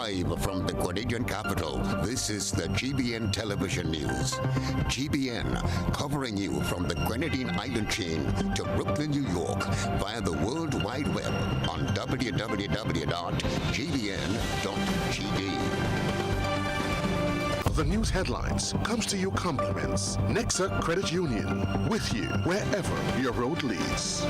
Live from the Grenadian capital, this is the GBN television news. GBN, covering you from the Grenadine Island chain to Brooklyn, New York, via the World Wide Web on www.gbn.gd. The news headlines comes to you compliments. Nexa Credit Union, with you wherever your road leads.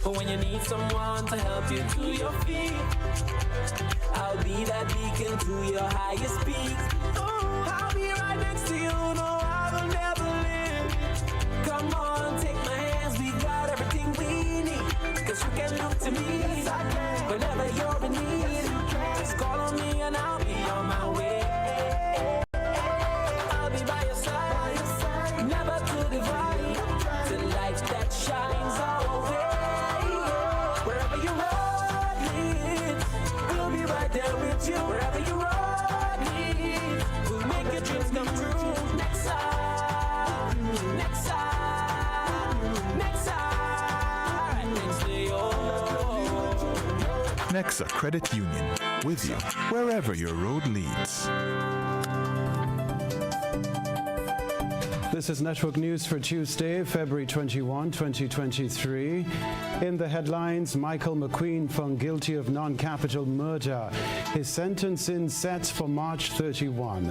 But when you need someone to help you to your feet, I'll be that beacon to your highest peak. I'll be right next to you, no, I will never leave. Come on, take my hands, we got everything we need. Cause you can look to me whenever you're in need. Just call on me and I'll be on my way. I'll be by your side, never to divide. The light that shines our way. Wherever you road leads, we'll be right there with you. Wherever you road leads, we'll make your dreams come true. Nexa, Nexa, Nexa, right next to you. Nexa Credit Union, with you wherever your road leads. This is Network News for Tuesday, February 21, 2023. In the headlines, Michael McQueen found guilty of non-capital murder. His sentencing set for March 31.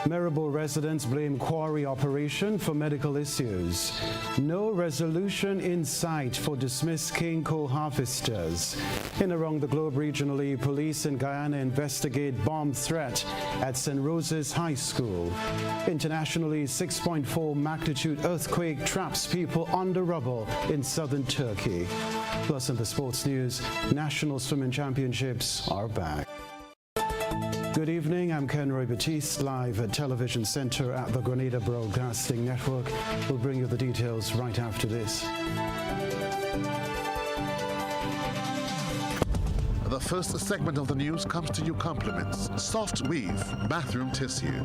Maribor residents blame quarry operation for medical issues. No resolution in sight for dismissed cane coal harvesters. In around the globe regionally, police in Guyana investigate bomb threat at St. Rose's High School. Internationally, 6.4 magnitude earthquake traps people under rubble in southern Turkey. Plus in the sports news, National Swimming Championships are back. Good evening, I'm Kenroy, Baptiste, live at Television Center at the Grenada Broadcasting Network. We'll bring you the details right after this. The first segment of the news comes to you compliments. Soft Weave bathroom tissue.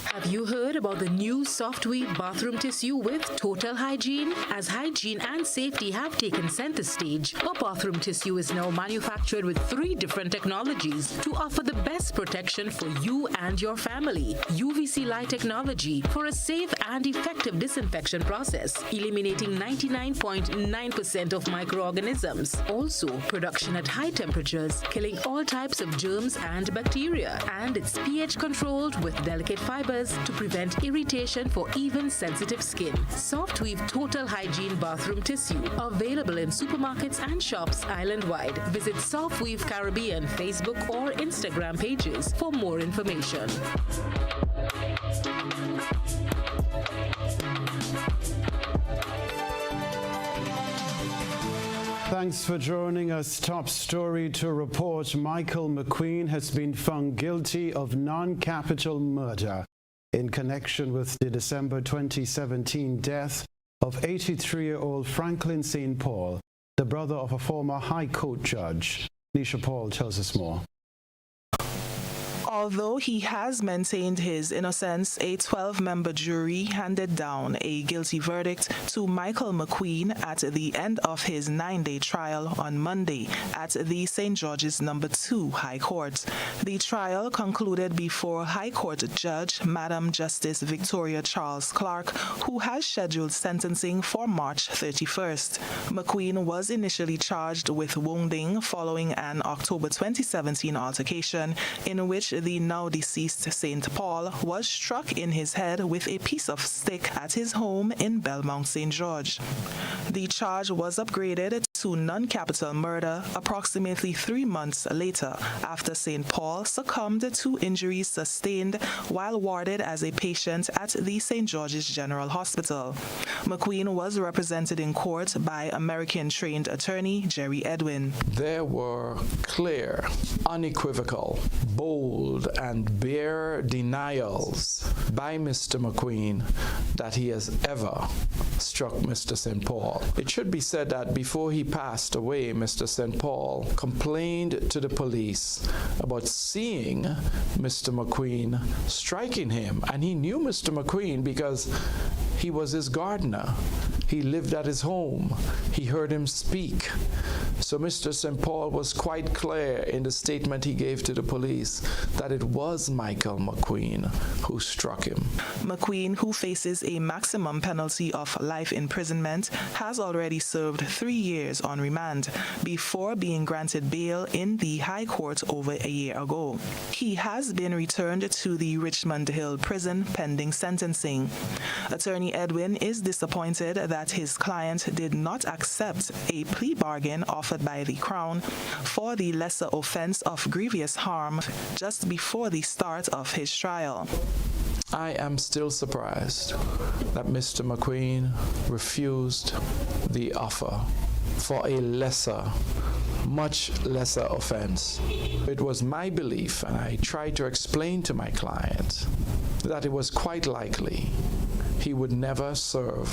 Have you heard about the new Soft Weave bathroom tissue with total hygiene? As hygiene and safety have taken center stage, our bathroom tissue is now manufactured with 3 different technologies to offer the best protection for you and your family. UVC light technology for a safe and effective disinfection process, eliminating 99.9% of microorganisms. Also, production at high temperatures, killing all types of germs and bacteria. And it's pH controlled with delicate fibers to prevent irritation for even sensitive skin. Soft Weave Total Hygiene Bathroom Tissue, available in supermarkets and shops island-wide. Visit Soft Weave Caribbean Facebook or Instagram pages for more information. Thanks for joining us. Top story to report: Michael McQueen has been found guilty of non-capital murder in connection with the December 2017 death of 83-year-old Franklin St. Paul, the brother of a former High Court judge. Nisha Paul tells us more. Although he has maintained his innocence, a 12-member jury handed down a guilty verdict to Michael McQueen at the end of his 9-day trial on Monday at the St. George's No. 2 High Court. The trial concluded before High Court Judge Madam Justice Victoria Charles Clark, who has scheduled sentencing for March 31st. McQueen was initially charged with wounding following an October 2017 altercation in which the now deceased St. Paul was struck in his head with a piece of stick at his home in Belmont, St. George. The charge was upgraded to non-capital murder approximately 3 months later after St. Paul succumbed to injuries sustained while warded as a patient at the St. George's General Hospital. McQueen was represented in court by American-trained attorney Jerry Edwin. There were clear, unequivocal, bold, and bare denials by Mr. McQueen that he has ever struck Mr. St. Paul. It should be said that before he passed away, Mr. St. Paul complained to the police about seeing Mr. McQueen striking him, and he knew Mr. McQueen because he was his gardener. He lived at his home. He heard him speak. So Mr. St. Paul was quite clear in the statement he gave to the police that it was Michael McQueen who struck him. McQueen, who faces a maximum penalty of life imprisonment, has already served 3 years on remand before being granted bail in the High Court over a year ago. He has been returned to the Richmond Hill prison pending sentencing. Attorney Edwin is disappointed that his client did not accept a plea bargain offered by the Crown for the lesser offense of grievous harm just before the start of his trial. I am still surprised that Mr. McQueen refused the offer for a much lesser offense. It was my belief, and I tried to explain to my client, that it was quite likely he would never serve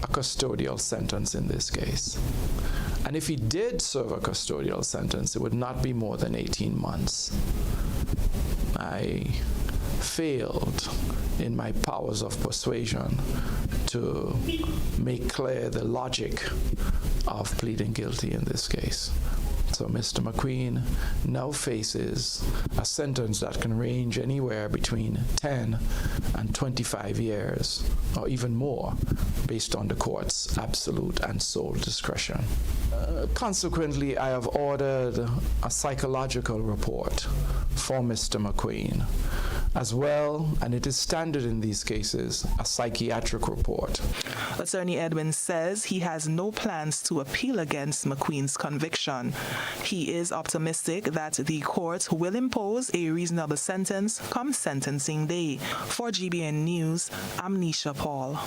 a custodial sentence in this case. And if he did serve a custodial sentence, it would not be more than 18 months. I failed in my powers of persuasion to make clear the logic of pleading guilty in this case. So Mr. McQueen now faces a sentence that can range anywhere between 10 and 25 years, or even more, based on the court's absolute and sole discretion. Consequently, I have ordered a psychological report for Mr. McQueen, as well, and it is standard in these cases, a psychiatric report. Attorney Edwin says he has no plans to appeal against McQueen's conviction. He is optimistic that the court will impose a reasonable sentence come sentencing day. For GBN News, I'm Nisha Paul.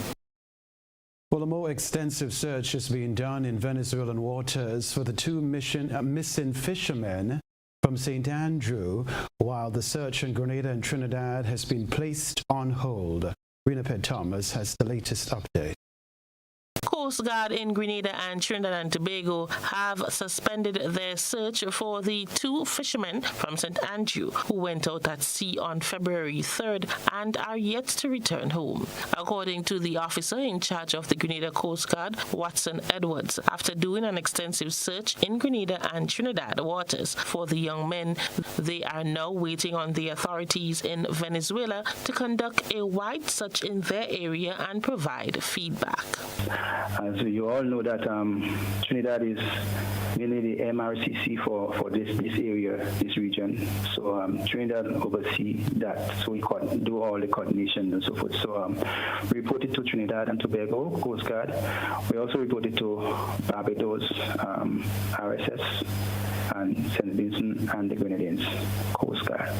Well, a more extensive search is being done in Venezuelan waters for the two missing fishermen from St. Andrew, while the search in Grenada and Trinidad has been placed on hold. Rena Thomas has the latest update. Coast Guard in Grenada and Trinidad and Tobago have suspended their search for the two fishermen from St. Andrew who went out at sea on February 3rd and are yet to return home. According to the officer in charge of the Grenada Coast Guard, Watson Edwards, after doing an extensive search in Grenada and Trinidad waters for the young men, they are now waiting on the authorities in Venezuela to conduct a wide search in their area and provide feedback. As you all know that Trinidad is mainly the MRCC for this area, this region. So Trinidad oversee that, so we do all the coordination and so forth. So we reported to Trinidad and Tobago Coast Guard. We also reported to Barbados, RSS, and St. Vincent and the Grenadines Coast Guard.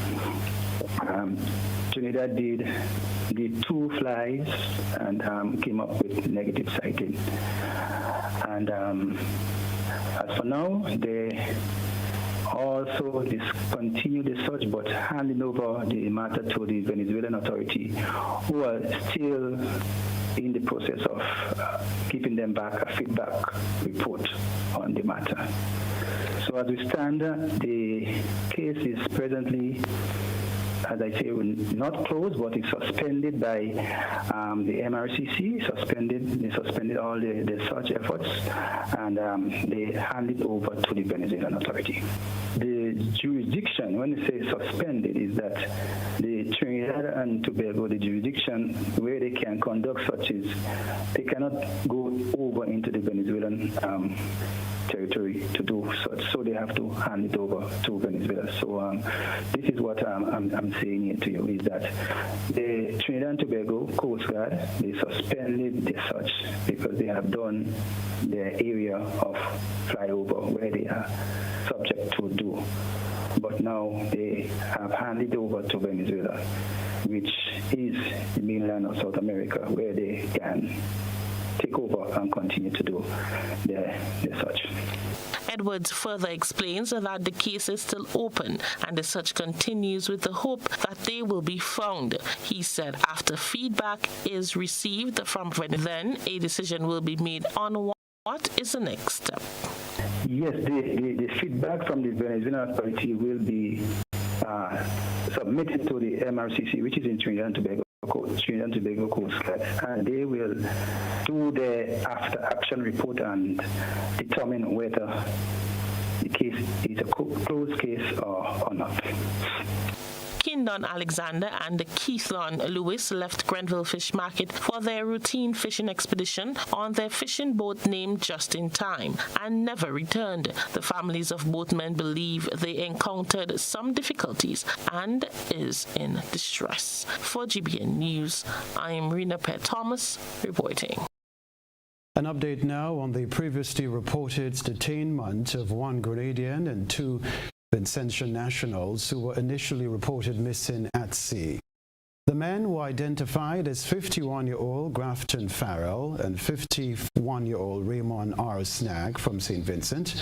Trinidad did two flies and came up with negative sighting. And as for now, they also discontinued the search but handing over the matter to the Venezuelan authority, who are still in the process of giving them back a feedback report on the matter. So as we stand, the case is presently, as I say, not closed, but it's suspended by the MRCC. They suspended all the search efforts, and they handed over to the Venezuelan authority. The jurisdiction, when they say suspended, is that the Trinidad and Tobago, the jurisdiction where they can conduct searches, they cannot go over into the Venezuelan territory to do such, so they have to hand it over to Venezuela. So this is what I'm saying here to you, is that the Trinidad and Tobago Coast Guard, they suspended the search because they have done their area of flyover where they are subject to do. But now they have handed over to Venezuela, which is the mainland of South America, where they can take over and continue to do the search. Edwards further explains that the case is still open and the search continues with the hope that they will be found. He said after feedback is received from Venezuela, then a decision will be made on what is the next step. Yes, the feedback from the Venezuelan authority will be submitted to the MRCC, which is in Trinidad and Tobago, Trinidad and Tobago Coast Guard, and they will do the after-action report and determine whether the case is a closed case or not. Kindon Alexander and Keithlon Lewis left Grenville Fish Market for their routine fishing expedition on their fishing boat named Just in Time and never returned. The families of both men believe they encountered some difficulties and is in distress. For GBN News, I'm Rena Pett Thomas reporting. An update now on the previously reported detainment of one Grenadian and two Vincentian nationals who were initially reported missing at sea. The men were identified as 51-year-old Grafton Farrell and 51-year-old Raymond R. Snag from St. Vincent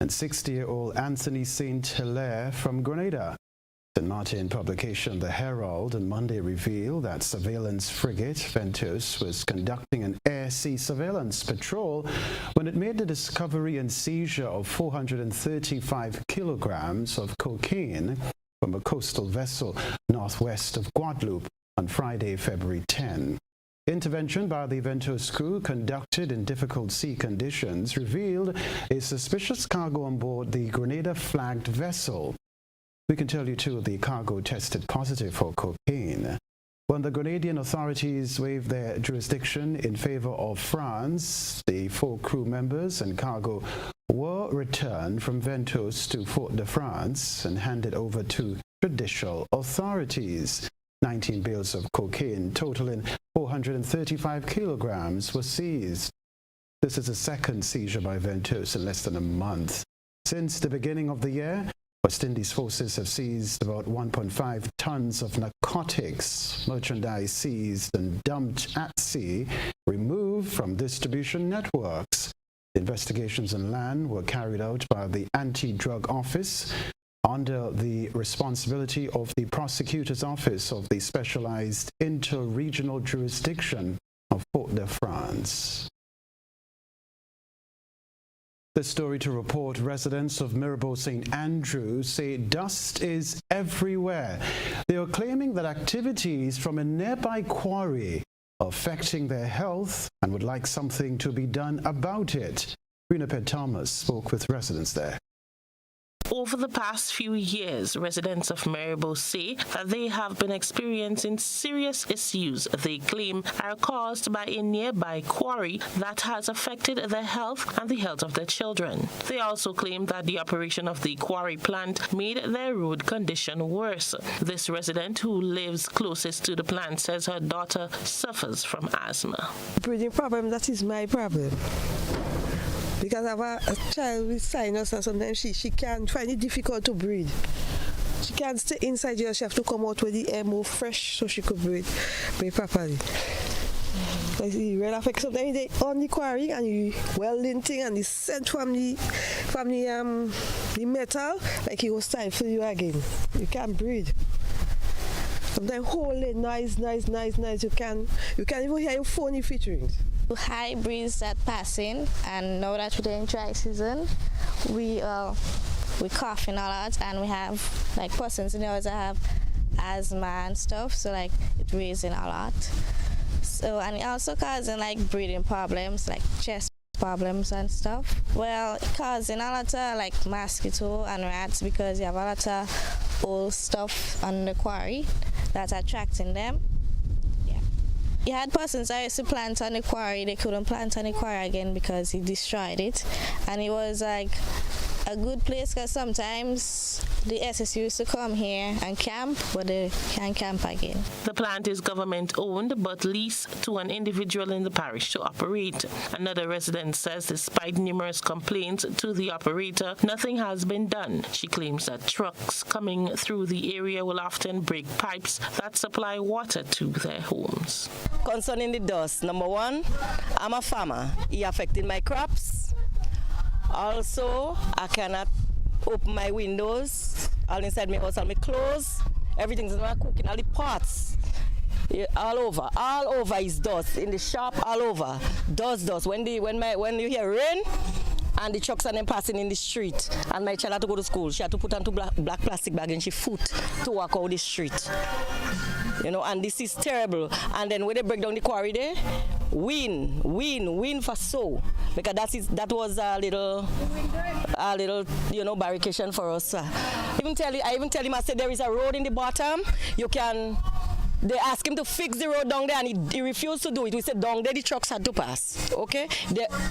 and 60-year-old Anthony St. Hilaire from Grenada. The Martin publication The Herald on Monday revealed that surveillance frigate Ventus was conducting an air-sea surveillance patrol when it made the discovery and seizure of 435 kilograms of cocaine from a coastal vessel northwest of Guadeloupe on Friday, February 10. Intervention by the Ventus crew conducted in difficult sea conditions revealed a suspicious cargo on board the Grenada-flagged vessel. We can tell you, too, the cargo tested positive for cocaine. When the Grenadian authorities waived their jurisdiction in favor of France, the 4 crew members and cargo were returned from Ventus to Fort-de-France and handed over to judicial authorities. 19 bales of cocaine totaling 435 kilograms were seized. This is the second seizure by Ventus in less than a month. Since the beginning of the year, West Indies forces have seized about 1.5 tons of narcotics, merchandise seized and dumped at sea, removed from distribution networks. Investigations on land were carried out by the Anti-Drug Office under the responsibility of the Prosecutor's Office of the Specialized Inter-Regional Jurisdiction of Fort-de-France. This story to report residents of Mirabel St. Andrews say dust is everywhere. They are claiming that activities from a nearby quarry are affecting their health and would like something to be done about it. Rena Pett Thomas spoke with residents there. Over the past few years, residents of Mirabel say that they have been experiencing serious issues they claim are caused by a nearby quarry that has affected their health and the health of their children. They also claim that the operation of the quarry plant made their road condition worse. This resident who lives closest to the plant says her daughter suffers from asthma. Breathing problem, that is my problem. Because I have a child with sinus and sometimes she can find it difficult to breathe. She can't stay inside here, she have to come out with the air more fresh so she could breathe properly. Because it really affects sometimes they on the quarry and you welding thing and the scent from the metal, like it will stifle you again. You can't breathe. Sometimes whole noise, you can't even hear your phone if it rings. High breeze that passing, and now that we're in dry season, we coughing a lot, and we have like persons in the house that have asthma and stuff, so like it's raising a lot. So and it also causing like breathing problems, like chest problems and stuff. Well, it causing a lot of like mosquito and rats because you have a lot of old stuff on the quarry that's attracting them. You had persons that used to plant on the quarry, they couldn't plant on the quarry again because he destroyed it. And it was like a good place because sometimes the SS used to come here and camp, but they can't camp again. The plant is government-owned but leased to an individual in the parish to operate. Another resident says despite numerous complaints to the operator, nothing has been done. She claims that trucks coming through the area will often break pipes that supply water to their homes. Concerning the dust, number one, I'm a farmer. It affected my crops. Also, I cannot open my windows. All inside my house, all my clothes, everything's in my cooking, all the pots. Yeah, all over is dust. In the shop, all over. Dust. When you hear rain, and the trucks and them passing in the street, and my child had to go to school. She had to put on two black plastic bag in she foot to walk out the street. You know, and this is terrible. And then when they break down the quarry there, win for so, because that was a little barricade for us. I even tell him, I said there is a road in the bottom. They asked him to fix the road down there, and he refused to do it. We said down there the trucks had to pass. Okay,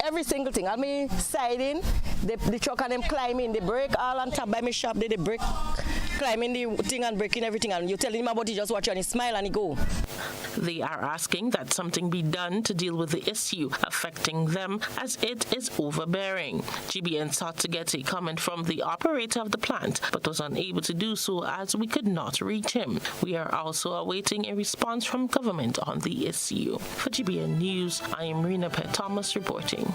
every single thing. I mean, siding, the truck and them climbing, they break all on top by my shop. They break, climbing the thing and breaking everything. And you telling him about it, just watch and he smile and he go. They are asking that something be done to deal with the issue affecting them, as it is overbearing. GBN sought to get a comment from the operator of the plant, but was unable to do so as we could not reach him. We are also awaiting a response from government on the issue. For GBN News, I am Rena Pett-Thomas reporting.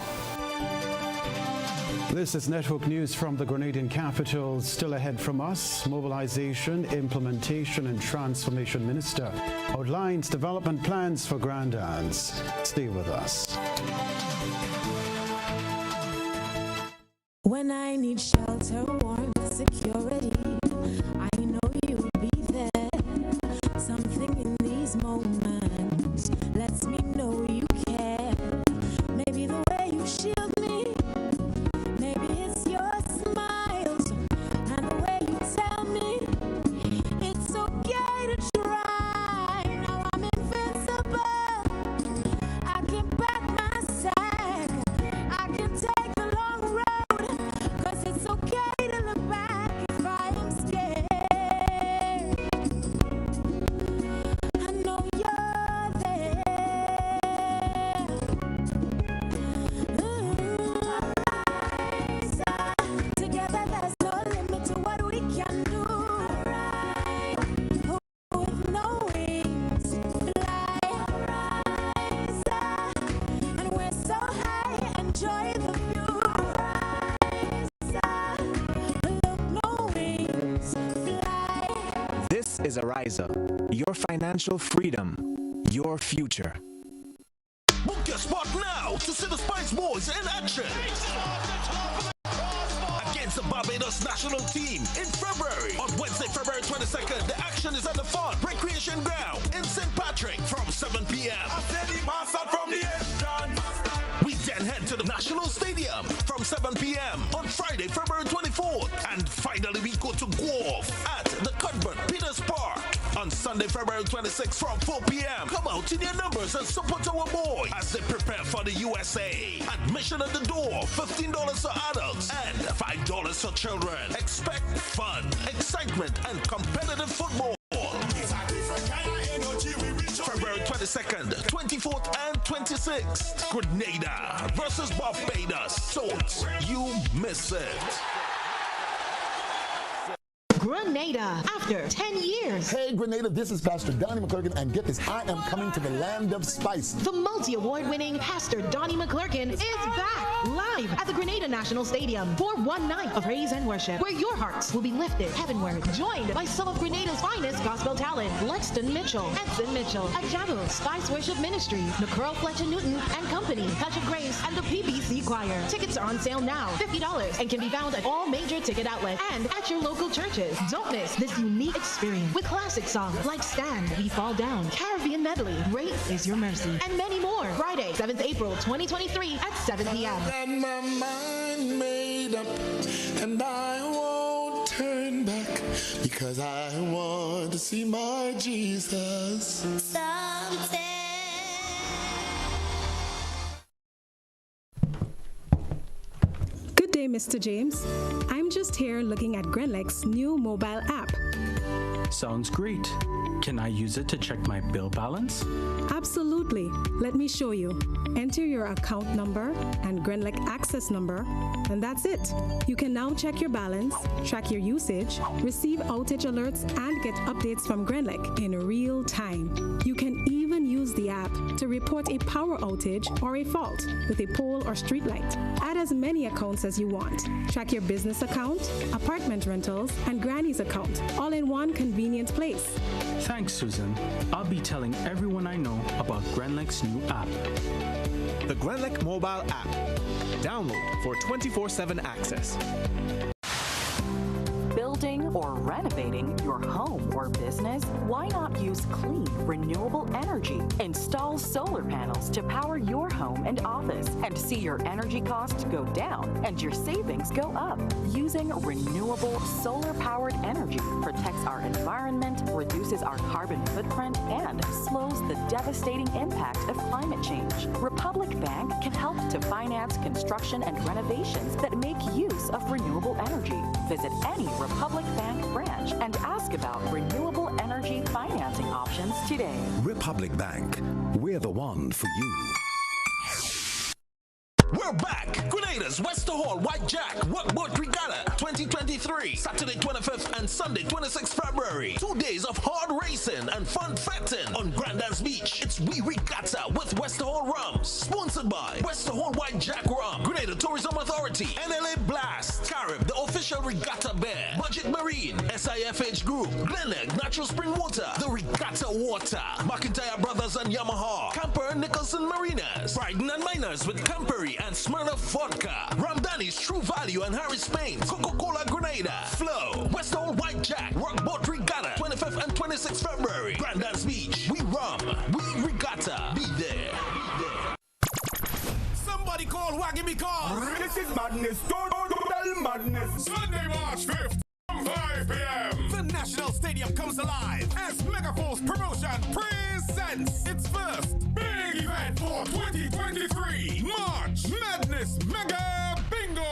This is Network News from the Grenadian capital. Still ahead from us, Mobilization, Implementation and Transformation Minister outlines development plans for Grandans. Stay with us. When I need shelter, warmth, security, I know you'll be there. Something in these moments lets me know you care. Maybe the way you shield me, maybe it's your smiles and the way you tell me it's okay to try. Now I'm invincible. I can back my sack. I can take the long road, 'cause it's okay to look back if I am scared. I know you're there. Together there's no limit to what we can do. With no wings, fly, rise, and we're so high, enjoy the view. Rise, look, no wings, fly. This is Ariza, your financial freedom, your future. Book your spot now to see the Spice Boys in action against the Barbados national team in February. On Wednesday, February 22nd, the action is at the Fun Recreation Ground in St. Patrick from 7 p.m. We then head to the National Stadium from 7 p.m. on Friday, February 24th. And finally, we go to Guelph at the Cuthbert Peters Park on Sunday, February 26th from 4 p.m. Come out in your numbers and support our boys as they prepare for the USA. Admission at the door, $15 for adults and $5 for children. Expect fun, excitement, and competitive football. February 22nd, 24th, and 26th. Grenada versus Barbados. Don't you miss it. Grenada, after 10 years. Hey Grenada, this is Pastor Donnie McClurkin, and get this, I am coming to the land of spice. The multi-award-winning Pastor Donnie McClurkin is back live at the Grenada National Stadium for one night of praise and worship, where your hearts will be lifted heavenward, joined by some of Grenada's finest gospel talent, Lexton Mitchell, Edson Mitchell, Ajabo, Spice Worship Ministry, Nicole Fletcher Newton and Company, Touch of Grace, and the PBC Choir. Tickets are on sale now, $50, and can be found at all major ticket outlets and at your local churches. Don't miss this unique experience with classic songs like Stand, We Fall Down, Caribbean Medley, Great Is Your Mercy, and many more. Friday, 7th April 2023 at 7 p.m. Got my mind made up, and I won't turn back, because I want to see my Jesus someday. Good day, Mr. James. I'm just here looking at Grenlec's new mobile app. Sounds great. Can I use it to check my bill balance? Absolutely. Let me show you. Enter your account number and Grenlec access number, and that's it. You can now check your balance, track your usage, receive outage alerts, and get updates from Grenlec in real time. You can even use the app to report a power outage or a fault with a pole or street light. Add as many accounts as you want. Track your business account, apartment rentals, and Granny's account, all in one convenient place. Thanks, Susan. I'll be telling everyone I know about Grenlec's new app. the Grenlec mobile app. Download for 24/7 access. Building or renovating your home or business? Why not use clean, renewable energy? Install solar panels to power your home and office and see your energy costs go down and your savings go up. Using renewable solar-powered energy protects our environment, reduces our carbon footprint, and slows the devastating impact of climate change. Republic Bank can help to finance construction and renovations that make use of renewable energy. Visit any Republic Bank branch and ask about renewable energy financing options today. Republic Bank, we're the one for you. We're back! Grenada's Wester Hall White Jack Workboat Regatta 2023, Saturday 25th and Sunday 26th February. 2 days of hard racing and fun fetting on Grandad's Beach. It's We Regatta with Wester Hall Rums. Sponsored by Wester Hall White Jack Rum, Grenada Tourism Authority, NLA Blast, Carib, the official Regatta Bear, Budget Marine, SIFH Group, Glenelg Natural Spring Water, the Regatta Water, McIntyre Brothers and Yamaha, Camper Nicholson Marinas, Brighton and Miners with Campari and Smirnoff Vodka, Ramdani's True Value and Harry Spain, Coca-Cola Grenada, Flow, West Hall White Jack, Workboat Regatta, 25th and 26th February, Grandad's Beach, we rum, we regatta, be there. Somebody call Waggy because this is madness, total madness. Sunday, March 5th, 5 p.m. The National Stadium comes alive as Megaforce Promotion presents its first big event for 2023, March Madness Mega Bingo.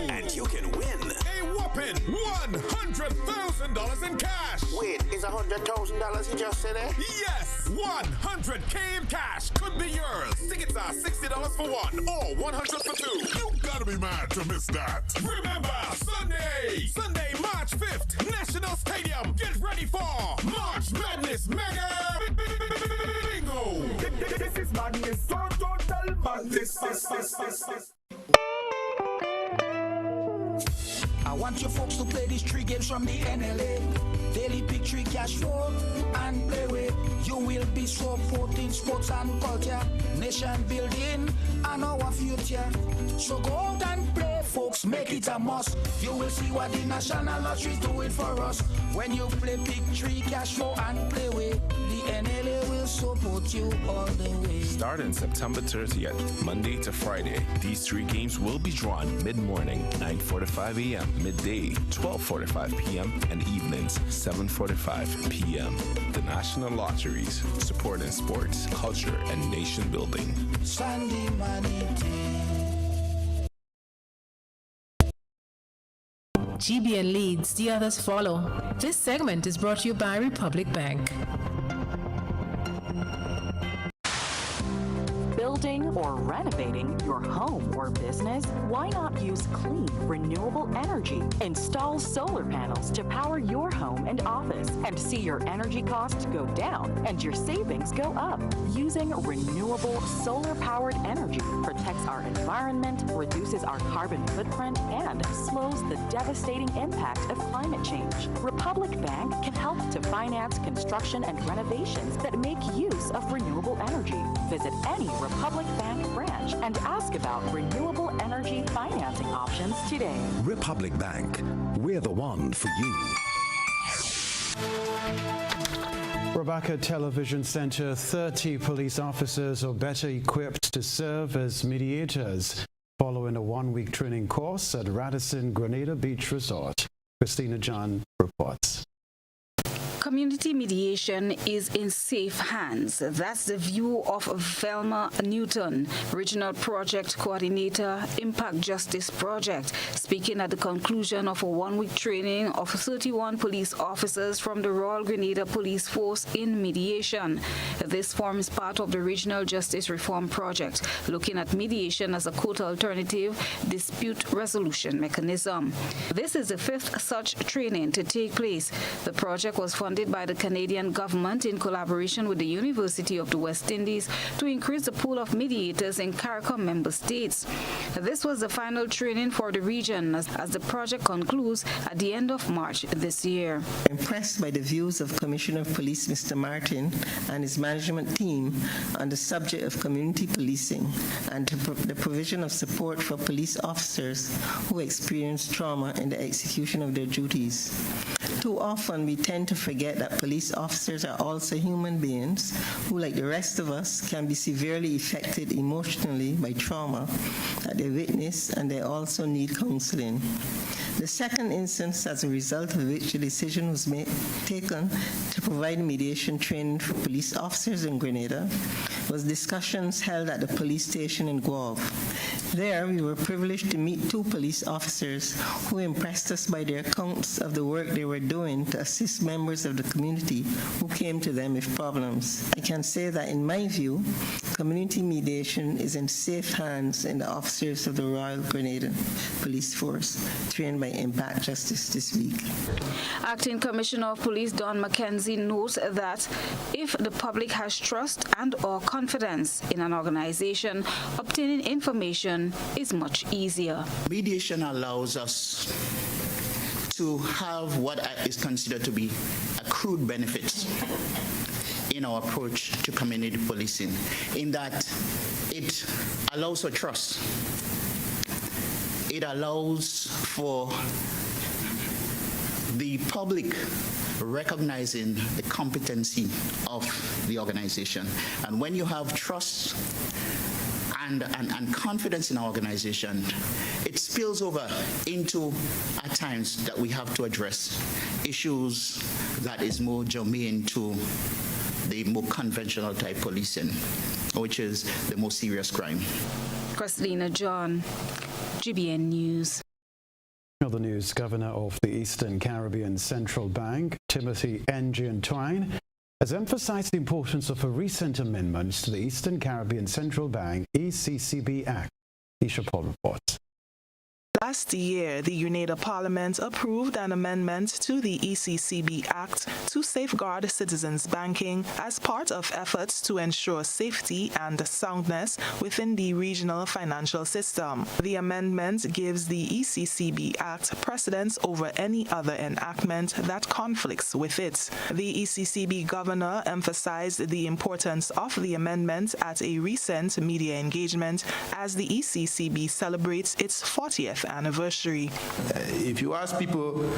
And you can win a whopping $100,000 in cash. Wait, is $100,000 you just said it? Yes, $100K in cash could be yours. Tickets are $60 for one or $100 for two. You gotta be mad to miss that. Remember, Sunday, March 5th, National Stadium. Get ready for March Madness Mega Bingo. This is madness, total madness. I want you folks to play these 3 games from the NLA. Daily Pick 3 cash flow and play with. You will be supporting sports and culture, nation building and our future. So go out and play, folks, make it a must. You will see what the National Lottery is doing for us. When you play Pick 3 cash flow and play with, the NLA will support you all the way. Starting September 30th, Monday to Friday, these 3 games will be drawn mid-morning, 9:45 a.m., midday, 12:45 p.m., and evenings, 7:45 p.m. The National Lotteries, supporting sports, culture, and nation building. Sunday money GBN leads, the others follow. This segment is brought to you by Republic Bank. Building or renovating your home or business? Why not use clean, renewable energy? Install solar panels to power your home and office and see your energy costs go down and your savings go up. Using renewable solar-powered energy protects our environment, reduces our carbon footprint, and slows the devastating impact of climate change. Republic Bank can help to finance construction and renovations that make use of renewable energy. Visit any Republic Bank branch and ask about renewable energy financing options today. Republic Bank, we're the one for you. Rebecca Television Center, 30 police officers are better equipped to serve as mediators following a 1-week training course at Radisson Grenada Beach Resort. Christina John reports. Community mediation is in safe hands. That's the view of Velma Newton, Regional Project Coordinator, Impact Justice Project, speaking at the conclusion of a 1-week training of 31 police officers from the Royal Grenada Police Force in mediation. This forms part of the Regional Justice Reform Project, looking at mediation as a court alternative dispute resolution mechanism. This is the 5th such training to take place. The project was funded funded by the Canadian government in collaboration with the University of the West Indies to increase the pool of mediators in CARICOM member states. This was the final training for the region as the project concludes at the end of March this year. Impressed by the views of Commissioner of Police Mr. Martin and his management team on the subject of community policing and the provision of support for police officers who experience trauma in the execution of their duties. Too often we tend to forget that police officers are also human beings who, like the rest of us, can be severely affected emotionally by trauma that they witness, and they also need counseling. The second instance, as a result of which the decision was taken to provide mediation training for police officers in Grenada, was discussions held at the police station in Guelph. There, we were privileged to meet two police officers who impressed us by their accounts of the work they were doing to assist members of the community who came to them with problems. I can say that, in my view, community mediation is in safe hands in the officers of the Royal Grenada Police Force, trained by Impact Justice this week. Acting Commissioner of Police Don McKenzie notes that if the public has trust and/or confidence in an organization, obtaining information is much easier. Mediation allows us to have what is considered to be accrued benefits in our approach to community policing, in that it allows for trust. It allows for the public recognizing the competency of the organization. And when you have trust and confidence in our organization, it spills over into, at times, that we have to address issues that is more germane to the more conventional type policing, which is the most serious crime. Christina John, GBN News. Other news, Governor of the Eastern Caribbean Central Bank, Timothy N. Twine, has emphasized the importance of a recent amendment to the Eastern Caribbean Central Bank ECCB Act. Isha Paul reports. Last year, the Grenada Parliament approved an amendment to the ECCB Act to safeguard citizens' banking as part of efforts to ensure safety and soundness within the regional financial system. The amendment gives the ECCB Act precedence over any other enactment that conflicts with it. The ECCB governor emphasized the importance of the amendment at a recent media engagement as the ECCB celebrates its 40th anniversary. If you ask people,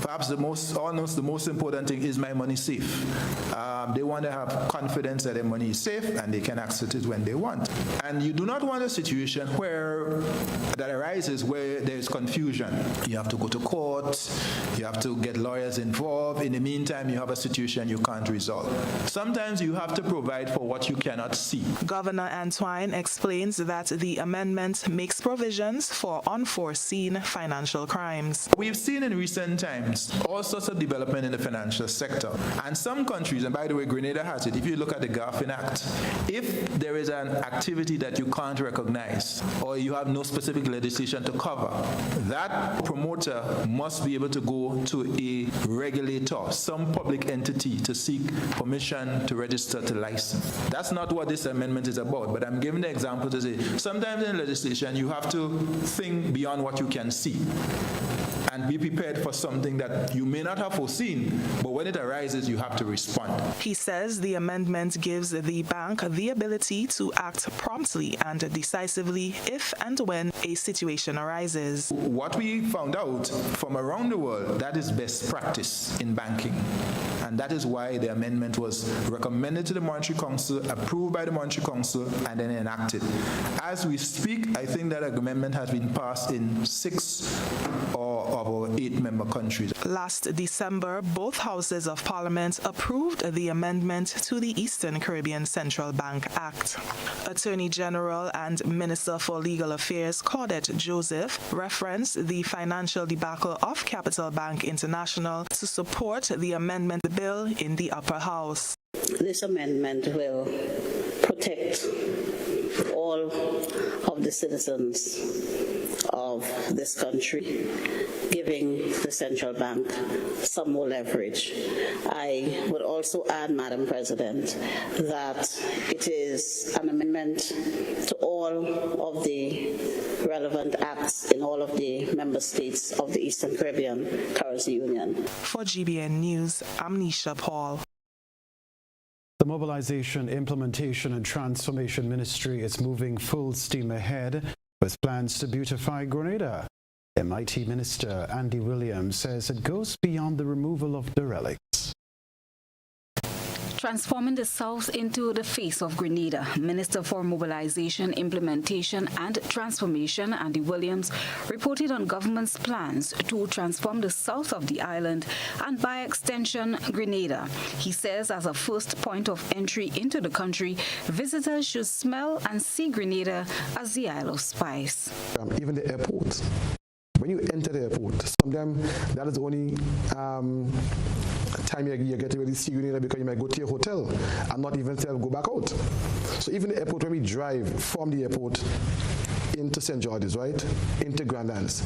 perhaps almost the most important thing is my money safe. They want to have confidence that their money is safe and they can access it when they want. And you do not want a situation that arises where there is confusion. You have to go to court, you have to get lawyers involved. In the meantime, you have a situation you can't resolve. Sometimes you have to provide for what you cannot see. Governor Antoine explains that the amendment makes provisions for unforeseen financial crimes. We've seen in recent times all sorts of development in the financial sector. And some countries, and by the way, Grenada has it, if you look at the GBN Act, if there is an activity that you can't recognize or you have no specific legislation to cover, that promoter must be able to go to a regulator, some public entity, to seek permission to register, to license. That's not what this amendment is about, but I'm giving the example to say sometimes in legislation you have to think beyond what you can see and be prepared for something that you may not have foreseen, but when it arises, you have to respond. He says the amendment gives the bank the ability to act promptly and decisively if and when a situation arises. What we found out from around the world, that is best practice in banking. And that is why the amendment was recommended to the Monetary Council, approved by the Monetary Council, and then enacted. As we speak, I think that amendment has been passed in 6 of our 8-member countries. Last December, both houses of Parliament approved the amendment to the Eastern Caribbean Central Bank Act. Attorney General and Minister for Legal Affairs Claudette Joseph referenced the financial debacle of Capital Bank International to support the amendment bill in the upper house. This amendment will protect all of the citizens of this country, giving the central bank some more leverage. I would also add, Madam President, that it is an amendment to all of the relevant acts in all of the member states of the Eastern Caribbean Currency Union. For GBN News, I'm Nisha Paul. The Mobilization, Implementation and Transformation Ministry is moving full steam ahead with plans to beautify Grenada. MIT Minister Andy Williams says it goes beyond the removal of derelicts. Transforming the South into the face of Grenada, Minister for Mobilization, Implementation and Transformation Andy Williams reported on government's plans to transform the south of the island and, by extension, Grenada. He says as a first point of entry into the country, visitors should smell and see Grenada as the Isle of Spice. Even the airport. When you enter the airport, sometimes that is the only time you get to really see Grenada, because you might go to your hotel and not even go back out. So even the airport, when we drive from the airport into St. George's, right, into Grand Anse,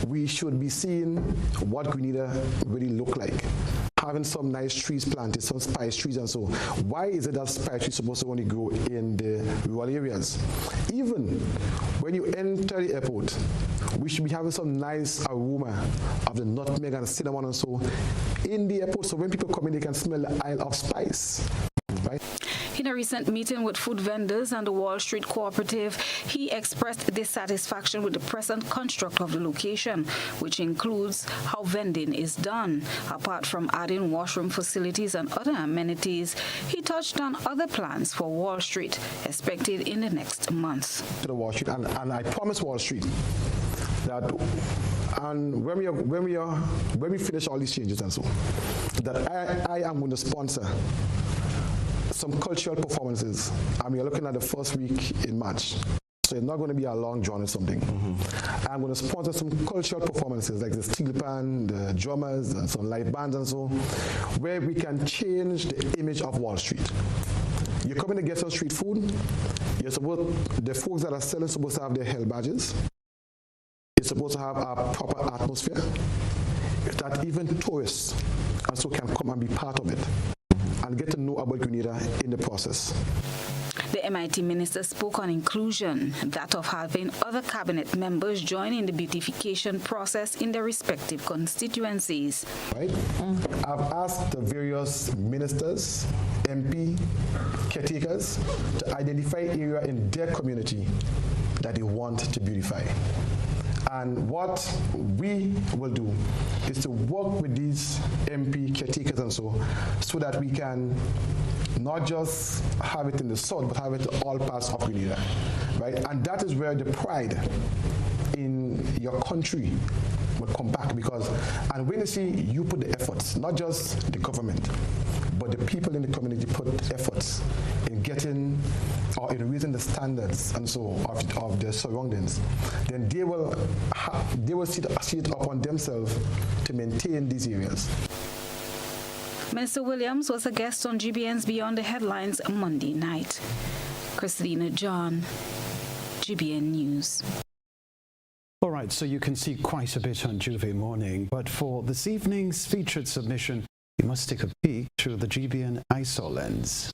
we should be seeing what Grenada really look like. Having some nice trees planted, some spice trees and so. Why is it that spice trees supposed to only grow in the rural areas? Even when you enter the airport, we should be having some nice aroma of the nutmeg and cinnamon and so in the airport, so when people come in, they can smell the Isle of Spice. Right? In a recent meeting with food vendors and the Wall Street Cooperative, he expressed dissatisfaction with the present construct of the location, which includes how vending is done. Apart from adding washroom facilities and other amenities, he touched on other plans for Wall Street, expected in the next month. To the Wall Street, and I promise Wall Street that, and when we finish all these changes and so, that I am going to sponsor some cultural performances, and we are looking at the first week in March. So it's not going to be a long drawn or something. I'm going to sponsor some cultural performances like the steel pan, the drummers, and some live bands and so, where we can change the image of Wall Street. You come in to get some street food, the folks that are selling supposed to have their hell badges. It's supposed to have a proper atmosphere that even tourists also can come and be part of it and get to know about Grenada in the process. The MIT minister spoke on inclusion, that of having other cabinet members join in the beautification process in their respective constituencies. Right? I've asked the various ministers, MP, caretakers to identify area in their community that they want to beautify. And what we will do is to work with these MP caretakers and so that we can not just have it in the south, but have it in all parts of Grenada, right? And that is where the pride in your country will come back, because, and when you see you put the efforts, not just the government, but the people in the community put efforts in getting or in raising the standards and so of their surroundings, then they will see it upon themselves to maintain these areas. Minister Williams was a guest on GBN's Beyond the Headlines Monday night. Christina John, GBN News. All right, so you can see quite a bit on Juve Morning, but for this evening's featured submission, you must take a peek through the GBN ISO lens.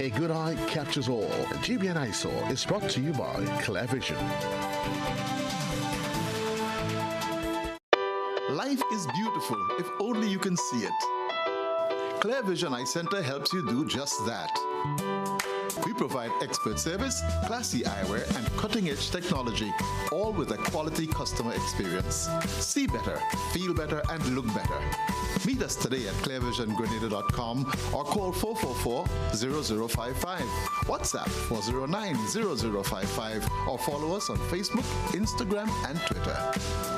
A good eye captures all. GBN ISO is brought to you by ClearVision. Life is beautiful if only you can see it. ClearVision Eye Center helps you do just that. We provide expert service, classy eyewear, and cutting-edge technology, all with a quality customer experience. See better, feel better, and look better. Meet us today at clearvisiongrenada.com or call 444-0055, WhatsApp 409-0055, or follow us on Facebook, Instagram, and Twitter.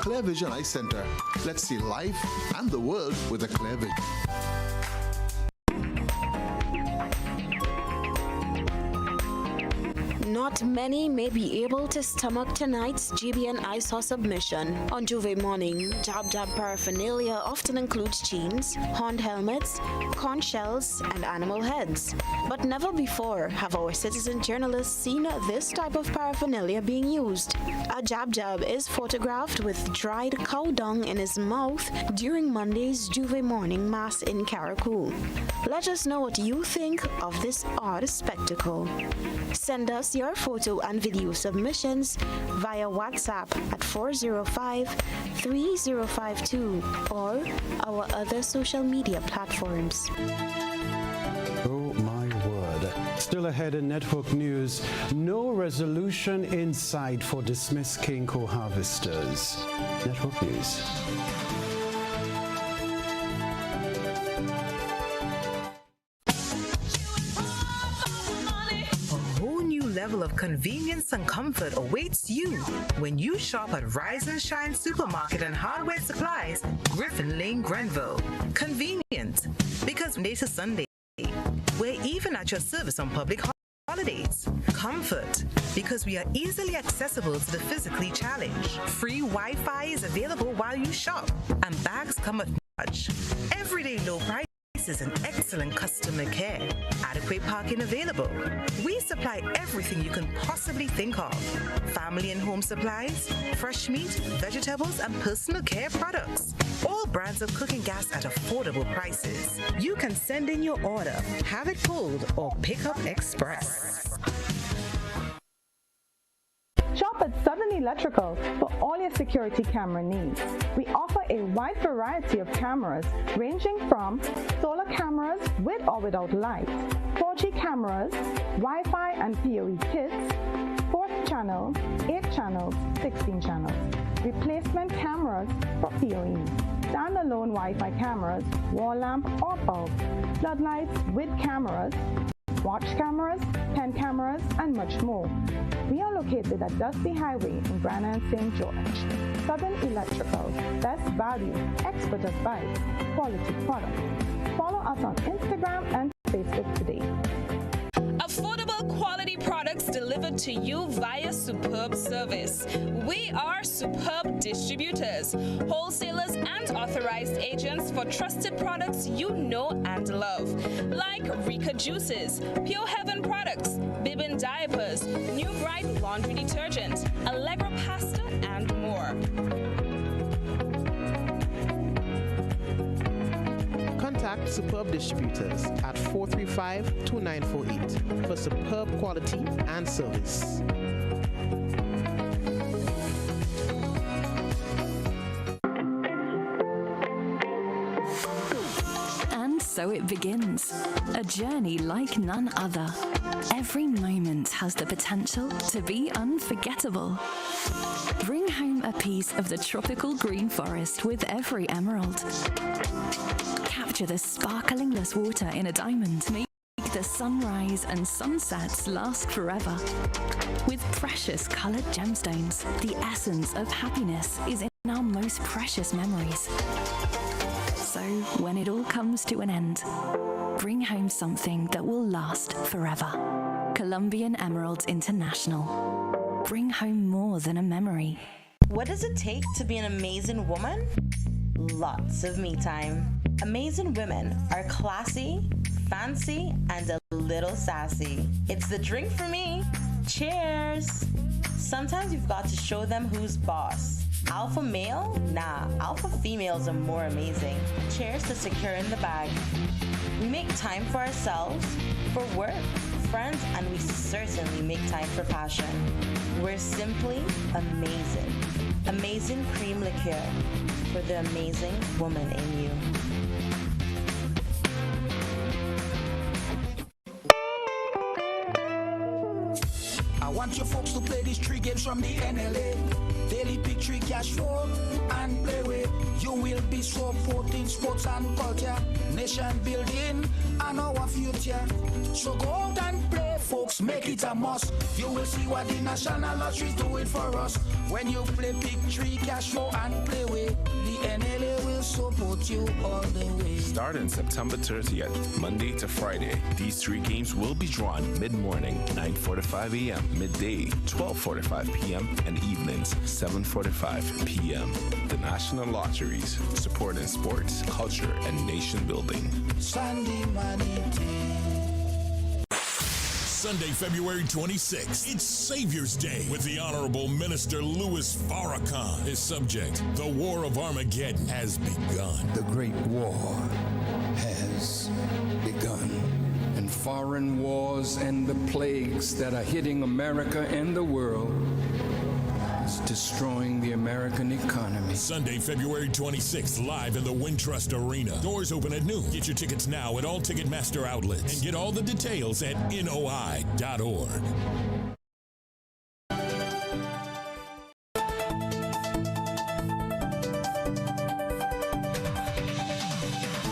ClearVision Eye Center. Let's see life and the world with a clear vision. Not many may be able to stomach tonight's GBN ISO submission. On Juve Morning, Jab paraphernalia often includes chains, horned helmets, conch shells, and animal heads. But never before have our citizen journalists seen this type of paraphernalia being used. A Jab is photographed with dried cow dung in his mouth during Monday's Juve Morning Mass in Caracou. Let us know what you think of this odd spectacle. Send us your photo and video submissions via WhatsApp at 405-3052 or our other social media platforms. Oh my word. Still ahead in Network News, no resolution in sight for dismissed Kenroy harvesters. Network News. Level of convenience and comfort awaits you when you shop at Rise and Shine Supermarket and Hardware Supplies, Griffin Lane, Grenville. Convenient, because Monday to Sunday, we're even at your service on public holidays. Comfort, because we are easily accessible to the physically challenged. Free Wi-Fi is available while you shop, and bags come at much. Everyday low price and excellent customer care. Adequate parking available. We supply everything you can possibly think of. Family and home supplies, fresh meat, vegetables, and personal care products. All brands of cooking gas at affordable prices. You can send in your order, have it pulled, or pick up express. Shop at Southern Electrical for all your security camera needs. We offer a wide variety of cameras ranging from solar cameras with or without lights, 4G cameras, Wi-Fi and PoE kits, 4th channel, 8 channels, 16 channels, replacement cameras for PoE, standalone Wi-Fi cameras, wall lamp or bulb, floodlights with cameras, watch cameras, pen cameras, and much more. We are located at Dusty Highway in Brana and St. George. Southern Electrical, best value, expert advice, quality product. Follow us on Instagram and Facebook today. Affordable quality products delivered to you via superb service. We are Superb Distributors, wholesalers and authorized agents for trusted products you know and love, like Rika Juices, Pure Heaven products, Bibbin diapers, New Bright laundry detergent, Allegra pasta, and more. Contact Superb Distributors at 435-2948 for superb quality and service. And so it begins, a journey like none other. Every moment has the potential to be unforgettable. Bring home a piece of the tropical green forest with every emerald. Capture the sparklingless water in a diamond. Make the sunrise and sunsets last forever. With precious colored gemstones, the essence of happiness is in our most precious memories. So when it all comes to an end, bring home something that will last forever. Colombian Emeralds International. Bring home more than a memory. What does it take to be an amazing woman? Lots of me time. Amazing women are classy, fancy, and a little sassy. It's the drink for me. Cheers! Sometimes you've got to show them who's boss. Alpha male? Nah, alpha females are more amazing. Cheers to securing the bag. We make time for ourselves, for work, friends, and we certainly make time for passion. We're simply amazing. Amazing cream liqueur for the amazing woman in you. I want you folks to play these 3 games from the NLA. Daily pick 3 cash flow and play with. You will be supporting sports and culture, nation building and our future. So go out and play, folks, make it a must. You will see what the National Lottery's doing for us. When you play pick 3 cash flow and play with, the NLA will support support you all the way. Starting September 30th, Monday to Friday, these 3 games will be drawn mid-morning, 9:45 a.m., midday, 12:45 p.m., and evenings, 7:45 p.m. The National Lotteries, supporting sports, culture, and nation building. Sunday Manity. Sunday, February 26th, it's Savior's Day with the Honorable Minister Louis Farrakhan. His subject, the War of Armageddon has begun. The Great War has begun. And foreign wars and the plagues that are hitting America and the world is destroying the American economy. Sunday, February 26th, live in the Wintrust Arena. Doors open at noon. Get your tickets now at all Ticketmaster outlets and get all the details at noi.org.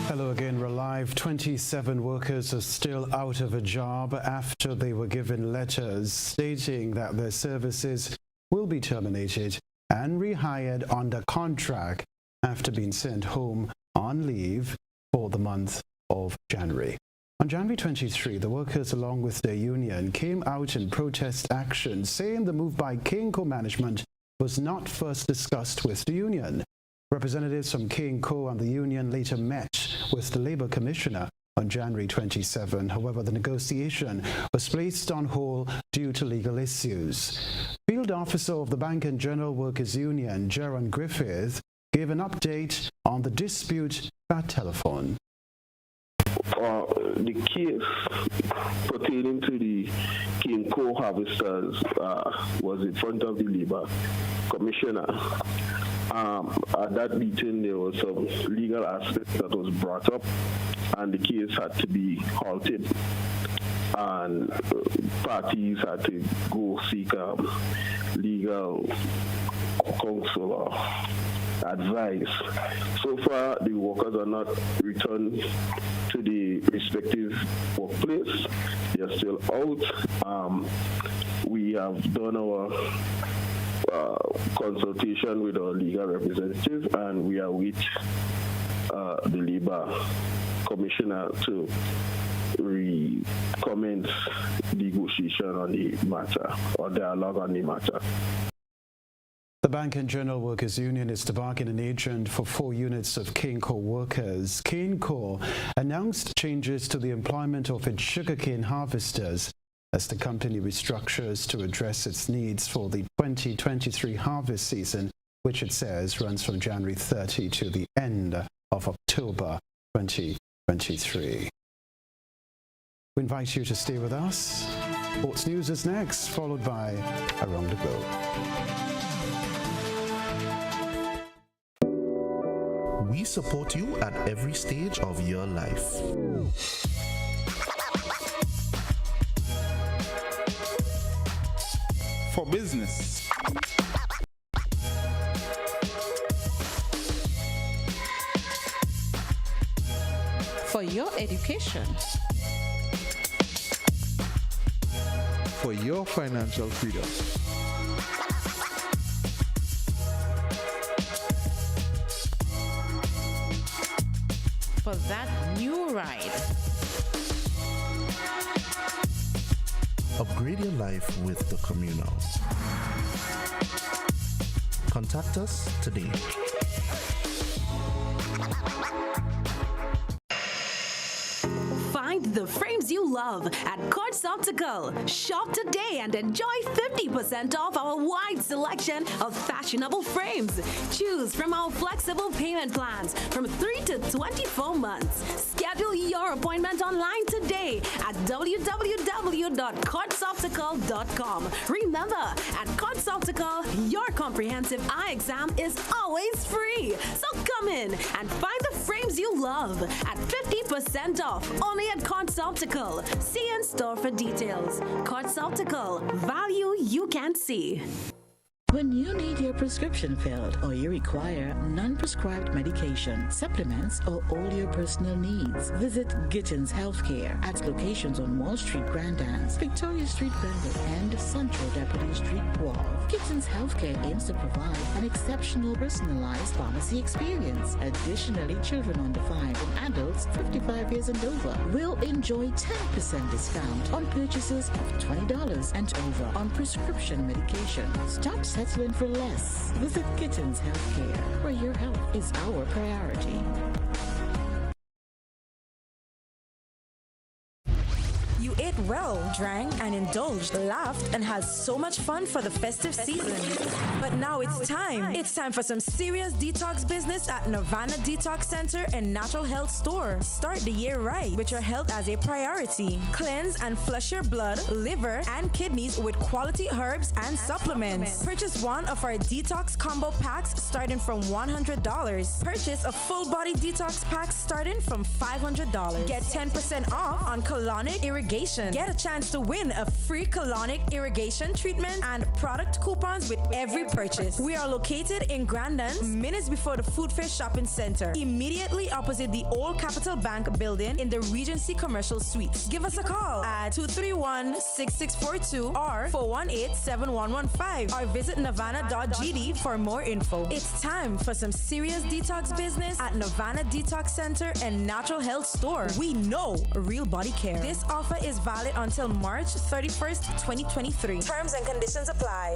Hello again, we're live. 27 workers are still out of a job after they were given letters stating that their services will be terminated and rehired under contract after being sent home on leave for the month of January. On January 23, the workers, along with their union, came out in protest action, saying the move by Kenroy management was not first discussed with the union. Representatives from Kenroy and the union later met with the Labour Commissioner on January 27. However, the negotiation was placed on hold due to legal issues. Field Officer of the Bank and General Workers Union, Jaron Griffith, gave an update on the dispute by telephone. The case pertaining to the Kenroy harvesters was in front of the Labour Commissioner. At that meeting, there was some legal aspects that was brought up, and the case had to be halted, and parties had to go seek legal counsel or advice. So far, the workers are not returned to the respective workplace. They are still out. We have done our consultation with our legal representatives, and we await the Labour Commissioner to recommence negotiation on the matter or dialogue on the matter. The Bank and General Workers Union is the bargaining agent for 4 units of Kenroy workers. Kenroy announced changes to the employment of its sugarcane harvesters as the company restructures to address its needs for the 2023 harvest season, which it says runs from January 30 to the end of October 2023. We invite you to stay with us. Sports News is next, followed by Around the Globe. We support you at every stage of your life. For business, for your education, For your financial freedom. for that new ride. Upgrade your life with the Communal. Contact us today. Find the frames you love at Quartz Optical. Shop today and enjoy 50% off our wide selection of fashionable frames. Choose from our flexible payment plans from 3 to 24 months. Schedule your appointment online today at www.quartzoptical.com. Remember, at Quartz Optical, your comprehensive eye exam is always free. So come in and find the frames you love at 50% off only at Quartz Optical. See in store for details. Quartz Optical, value you can see. When you need your prescription filled or you require non-prescribed medication, supplements, or all your personal needs, visit Gittins Healthcare at locations on Wall Street, Grand Anse, Victoria Street, Granville, and Central Deputy Street, Wall. Gittins Healthcare aims to provide an exceptional personalized pharmacy experience. Additionally, children under 5 and adults 55 years and over will enjoy 10% discount on purchases of $20 and over on prescription medication. Stop settling for less. Visit Gittins Healthcare, where your health is our priority. You ate well, drank and indulged, laughed and had so much fun for the festive season. But now it's time. It's time for some serious detox business at Nirvana Detox Center and Natural Health Store. Start the year right with your health as a priority. Cleanse and flush your blood, liver, and kidneys with quality herbs and supplements. Purchase one of our detox combo packs starting from $100. Purchase a full body detox pack starting from $500. Get 10% off on colonic irrigation. Get a chance to win a free colonic irrigation treatment and product coupons with every purchase. We are located in Grandans, minutes before the Food Fair Shopping Center, immediately opposite the old Capital Bank building in the Regency Commercial Suites. Give us a call at 231-6642 or 418-7115 or visit nirvana.gd for more info. It's time for some serious detox business at Nirvana Detox Center and Natural Health Store. We know real body care. This offer is valid until March 31st, 2023. Terms and conditions apply.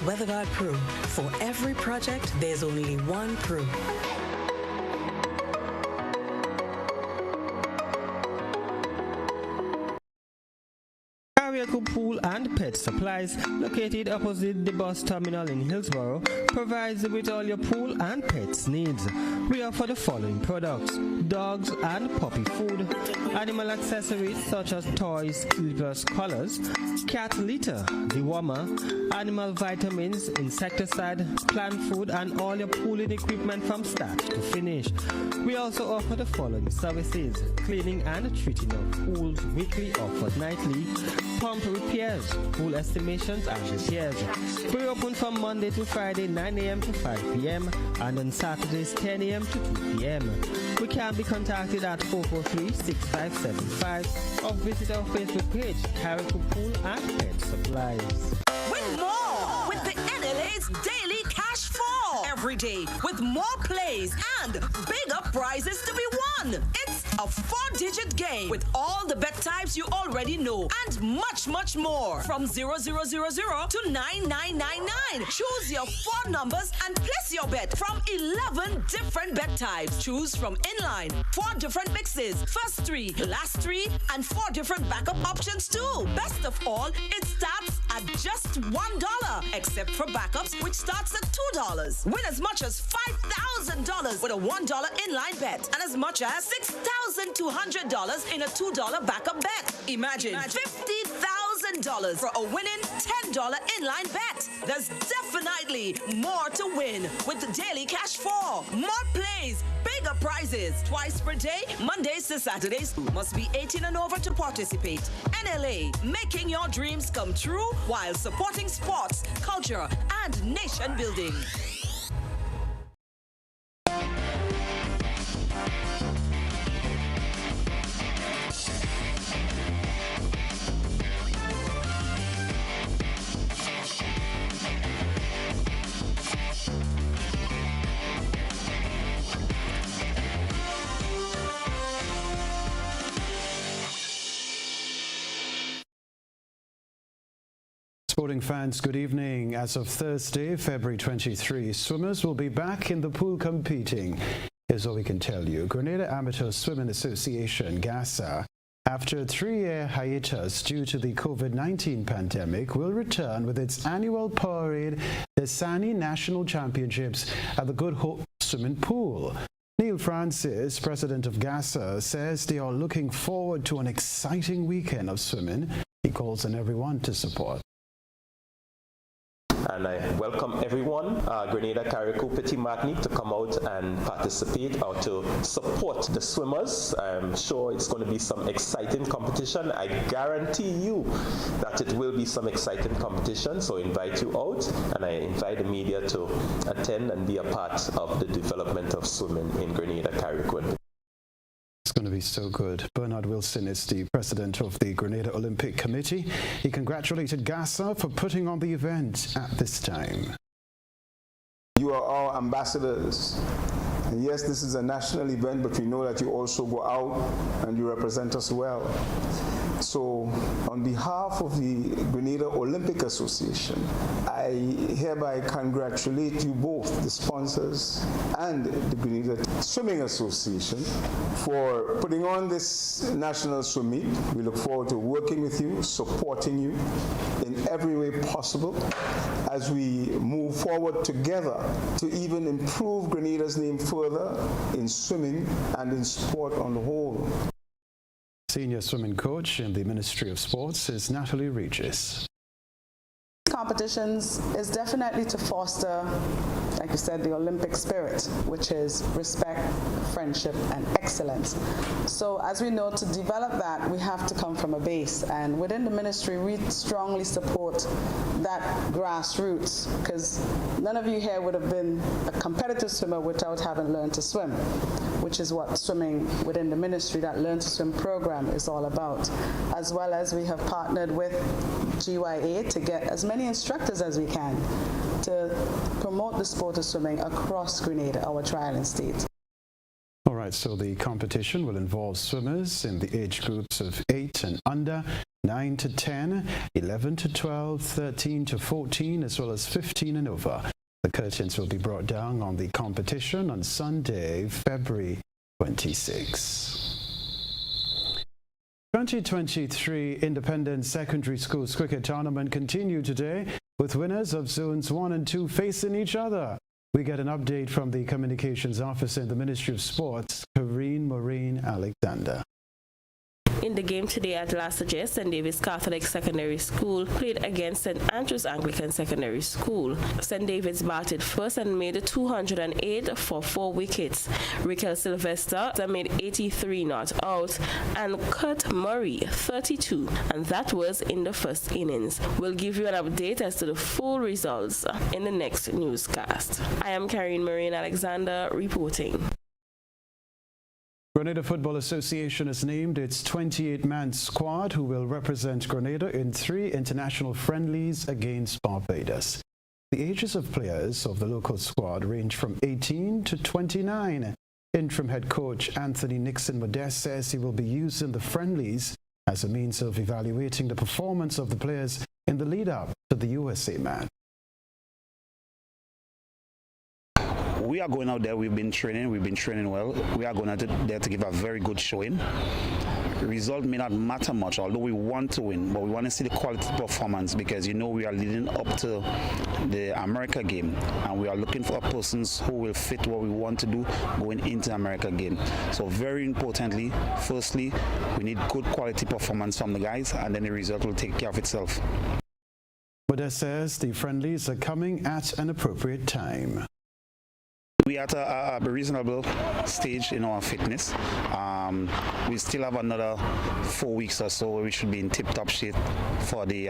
WeatherGuard Pro. For every project, there's only one Pro. Pool and Pet Supplies, located opposite the bus terminal in Hillsborough, provides you with all your pool and pets needs. We offer the following products: dogs and puppy food, animal accessories such as toys, slippers, collars, cat litter, dewormer, animal vitamins, insecticide, plant food, and all your pooling equipment from start to finish. We also offer the following services: cleaning and treating of pools weekly or fortnightly, pump repairs, pool estimations and repairs. We're open from Monday to Friday 9 a.m. to 5 p.m. and on Saturdays 10 a.m. to 2 p.m. We can be contacted at 443-6575 or visit our Facebook page, Carrico Pool and Pet Supplies. Win more with the NLA's Daily Cash 4 every day with more plays and bigger prizes to be won. It's a 4-digit game with all the bet types you already know and much, much more. From 0000 to 9999. Choose your 4 numbers and place your bet from 11 different bet types. Choose from inline, 4 different mixes, first 3, last 3, and 4 different backup options too. Best of all, it starts at just $1, except for backups, which starts at $2. Win as much as $5,000 with a $1 inline bet and as much as $6,200 in a $2 backup bet. Imagine $50,000 for a winning $10 inline bet. There's definitely more to win with the Daily Cash 4. More plays, bigger prizes, twice per day, Mondays to Saturdays. Must be 18 and over to participate. NLA, making your dreams come true while supporting sports, culture, and nation building. Sporting fans, good evening. As of Thursday, February 23, swimmers will be back in the pool competing. Here's what we can tell you. Grenada Amateur Swimming Association, GASA, after a 3-year hiatus due to the COVID-19 pandemic, will return with its annual parade, the SANI National Championships, at the Good Hope Swimming Pool. Neil Francis, president of GASA, says they are looking forward to an exciting weekend of swimming. He calls on everyone to support. And I welcome everyone, Grenada Carriacou Petit Martinique, to come out and participate or to support the swimmers. I'm sure it's going to be some exciting competition. I guarantee you that it will be some exciting competition, so I invite you out, and I invite the media to attend and be a part of the development of swimming in Grenada Carriacou. It's going to be so good. Bernard Wilson is the president of the Grenada Olympic Committee. He congratulated GASA for putting on the event at this time. You are our ambassadors. And yes, this is a national event, but we know that you also go out and you represent us well. So, on behalf of the Grenada Olympic Association, I hereby congratulate you both, the sponsors and the Grenada Swimming Association, for putting on this national swim meet. We look forward to working with you, supporting you in every way possible as we move forward together to even improve Grenada's name further in swimming and in sport on the whole. Senior swimming coach in the Ministry of Sports is Natalie Regis. Competitions is definitely to foster, like you said, the Olympic spirit, which is respect, friendship, and excellence. So as we know, to develop that, we have to come from a base. And within the ministry, we strongly support that grassroots, because none of you here would have been a competitive swimmer without having learned to swim, which is what swimming within the ministry, that Learn to Swim program, is all about. As well as we have partnered with GYA to get as many instructors as we can to promote the sport of swimming across Grenada, our trialing state. All right, so the competition will involve swimmers in the age groups of 8 and under, 9 to 10, 11 to 12, 13 to 14, as well as 15 and over. The curtains will be brought down on the competition on Sunday, February 26. 2023 Independent Secondary Schools Cricket Tournament continued today with winners of Zones 1 and 2 facing each other. We get an update from the Communications Officer in the Ministry of Sports, Karine Maureen Alexander. In the game today at Lasaje, St. David's Catholic Secondary School played against St. Andrew's Anglican Secondary School. St. David's batted first and made 208 for 4 wickets. Raquel Sylvester made 83 not out and Kurt Murray 32, and that was in the first innings. We'll give you an update as to the full results in the next newscast. I am Karine Maureen Alexander reporting. Grenada Football Association has named its 28-man squad who will represent Grenada in 3 international friendlies against Barbados. The ages of players of the local squad range from 18 to 29. Interim head coach Anthony Nixon Modeste says he will be using the friendlies as a means of evaluating the performance of the players in the lead-up to the USA match. We are going out there, we've been training well. We are going out there to give a very good showing. The result may not matter much, although we want to win, but we want to see the quality performance because we are leading up to the America game and we are looking for persons who will fit what we want to do going into the America game. So very importantly, firstly, we need good quality performance from the guys and then the result will take care of itself. Modeste says the friendlies are coming at an appropriate time. We are at a reasonable stage in our fitness. We still have another 4 weeks or so where we should be in tip-top shape for the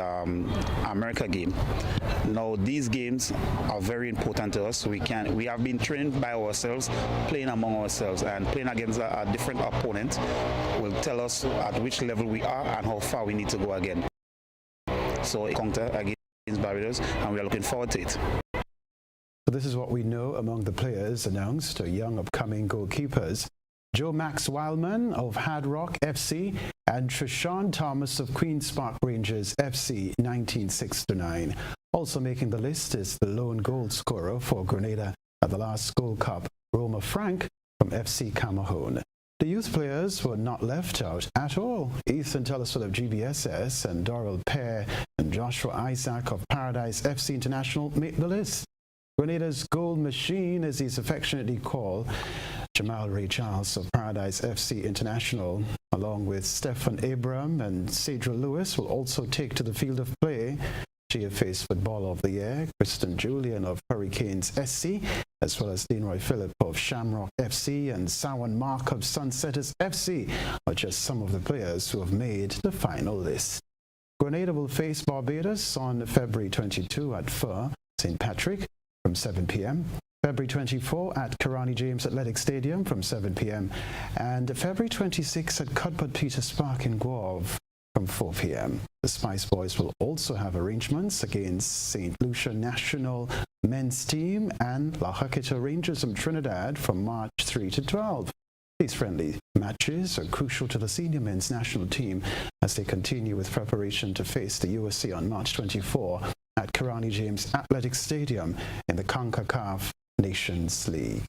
America game. Now, these games are very important to us. We have been trained by ourselves, playing among ourselves, and playing against a different opponent will tell us at which level we are and how far we need to go again. So, a counter against Barbados, and we are looking forward to it. So this is what we know among the players announced, young upcoming goalkeepers. Joe Max Wildman of Hard Rock FC and Trishawn Thomas of Queen's Park Rangers FC 1969. Also making the list is the lone goal scorer for Grenada at the last Gold Cup, Roma Frank from FC Camahone. The youth players were not left out at all. Ethan Telesford of GBSS and Doral Pear and Joshua Isaac of Paradise FC International made the list. Grenada's gold machine, as he's affectionately called, Jamal Ray Charles of Paradise FC International, along with Stefan Abram and Cedra Lewis, will also take to the field of play. GFA's Footballer of the Year, Kristen Julian of Hurricanes SC, as well as Kenroy Phillip of Shamrock FC and Sawan Mark of Sunsetters FC, are just some of the players who have made the final list. Grenada will face Barbados on February 22 at Fur, St. Patrick from 7 p.m., February 24 at Karani James Athletic Stadium from 7 p.m. and February 26 at Cuthbert Peters Park in Guelph from 4 p.m. The Spice Boys will also have arrangements against St. Lucia National Men's Team and La Hakita Rangers from Trinidad from March 3 to 12. These friendly matches are crucial to the senior men's national team as they continue with preparation to face the USC on March 24 at Karani James Athletic Stadium in the CONCACAF Nations League.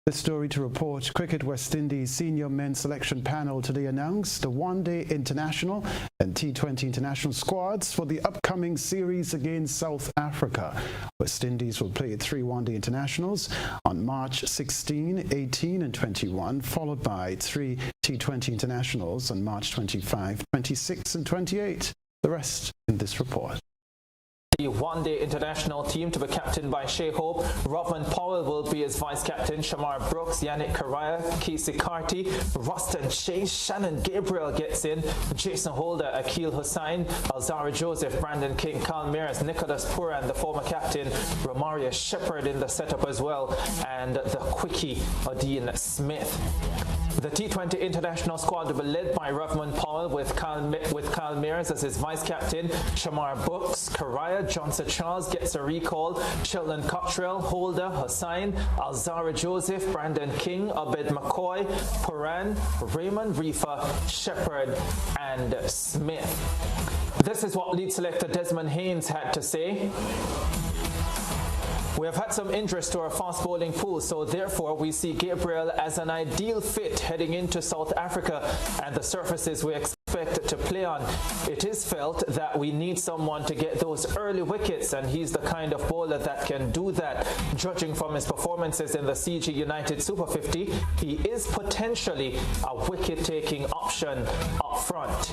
This story to report: Cricket West Indies senior men's selection panel today announced the one-day international and T20 international squads for the upcoming series against South Africa. West Indies will play 3 one-day internationals on March 16, 18 and 21, followed by 3 T20 internationals on March 25, 26 and 28. The rest in this report. The one-day international team to be captained by Shea Hope. Rovman Powell will be his vice-captain. Shamar Brooks, Yannick Correa, Casey Carty, Rustin Chase, Shannon Gabriel gets in, Jason Holder, Akil Hussain, Alzara Joseph, Brandon King, Carl Mears, Nicholas Puran, the former captain, Romaria Shepherd in the setup as well, and the quickie Odin Smith. The T20 international squad will be led by Rovman Powell with Carl Mears as his vice-captain. Shamar Brooks, Correa, Johnson Charles gets a recall. Sheldon Cottrell, Holder, Hussain, Alzara Joseph, Brandon King, Abed McCoy, Puran, Raymond Reefer, Shepherd, and Smith. This is what lead selector Desmond Haynes had to say. We have had some interest to our fast bowling pool, so therefore we see Gabriel as an ideal fit heading into South Africa and the surfaces we expect to play on. It is felt that we need someone to get those early wickets, and he's the kind of bowler that can do that. Judging from his performances in the CG United Super 50, he is potentially a wicket-taking option up front.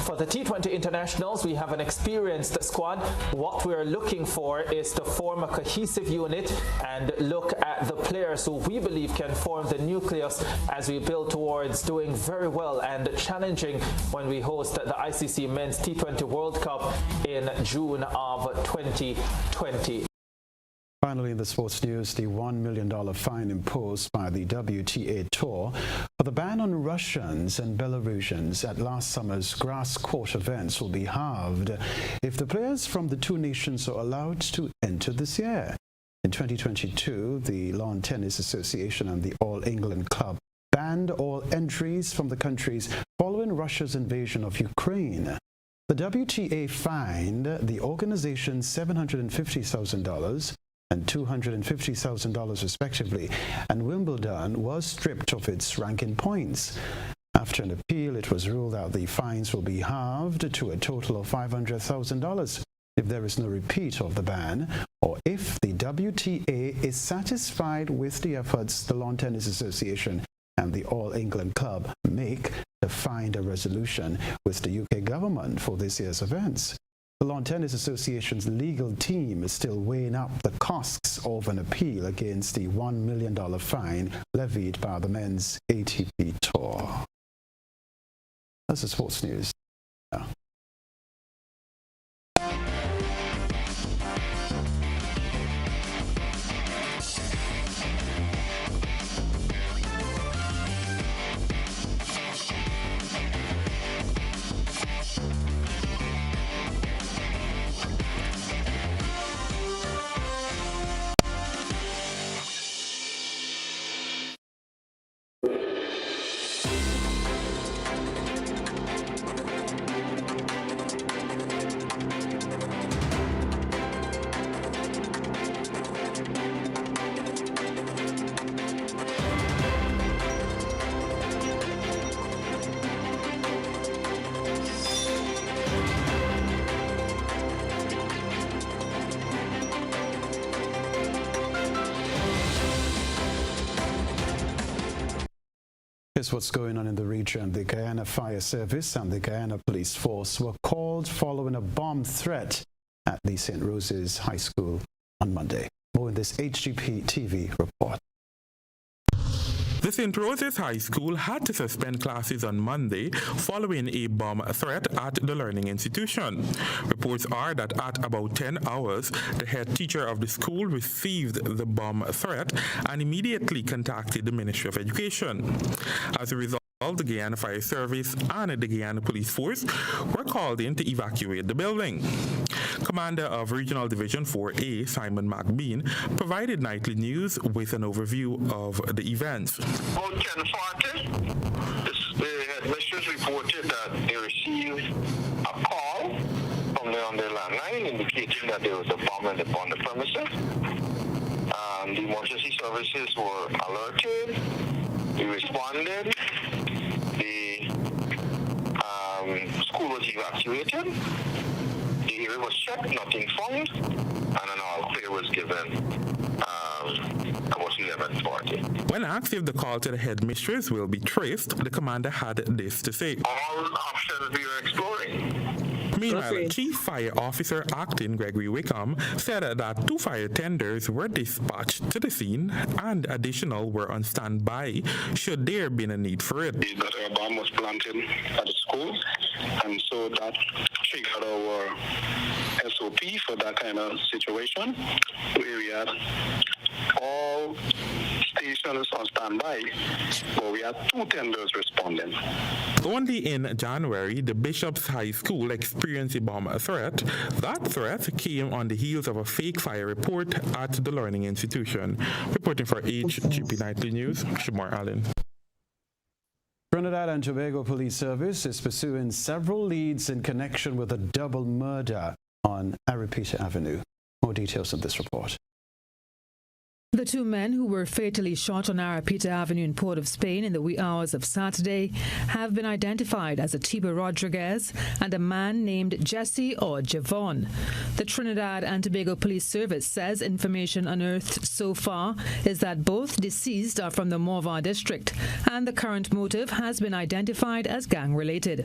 For the T20 internationals, we have an experienced squad. What we're looking for is to form a cohesive unit and look at the players who we believe can form the nucleus as we build towards doing very well and challenging when we host the ICC Men's T20 World Cup in June of 2020. Finally, in the sports news, the $1 million fine imposed by the WTA Tour for the ban on Russians and Belarusians at last summer's grass court events will be halved if the players from the two nations are allowed to enter this year. In 2022, the Lawn Tennis Association and the All England Club banned all entries from the countries following Russia's invasion of Ukraine. The WTA fined the organization $750,000 and $250,000 respectively, and Wimbledon was stripped of its ranking points. After an appeal, it was ruled that the fines will be halved to a total of $500,000 if there is no repeat of the ban, or if the WTA is satisfied with the efforts the Lawn Tennis Association and the All England Club make to find a resolution with the UK government for this year's events. The Lawn Tennis Association's legal team is still weighing up the costs of an appeal against the $1 million fine levied by the men's ATP Tour. That's the sports news. Yeah. Here's what's going on in the region. The Guyana Fire Service and the Guyana Police Force were called following a bomb threat at the St. Rose's High School on Monday. More in this HGP TV report. The St. Rose's High School had to suspend classes on Monday following a bomb threat at the learning institution. Reports are that at about 10 hours, the head teacher of the school received the bomb threat and immediately contacted the Ministry of Education. As a result, the Guyana Fire Service and the Guyana Police Force were called in to evacuate the building. Commander of Regional Division 4A, Simon McBean, provided Nightly News with an overview of the events. About 10:40, the headmistress reported that they received a call from on their landline indicating that there was a bomb on the premises. The emergency services were alerted. We responded. The school was evacuated. The area was checked, nothing found, and an all clear was given about 11:40. When asked if the call to the headmistress will be traced, the commander had this to say. All options we are exploring. Meanwhile, Chief Fire Officer Acting Gregory Wickham said that 2 fire tenders were dispatched to the scene and additional were on standby should there be a need for it. That a bomb was planted at the school, and so that triggered our SOP for that kind of situation, where we had all stations on standby, but we had 2 tenders responding. Only in January, the Bishop's High School experienced a bomb threat. That threat came on the heels of a fake fire report at the learning institution. Reporting for HGP Nightly News, Shamar Allen. Trinidad and Tobago Police Service is pursuing several leads in connection with a double murder on Aripita Avenue. More details in this report. The 2 men who were fatally shot on Aripita Avenue in Port of Spain in the wee hours of Saturday have been identified as Atiba Rodriguez and a man named Jesse or Javon. The Trinidad and Tobago Police Service says information unearthed so far is that both deceased are from the Morvar district and the current motive has been identified as gang-related.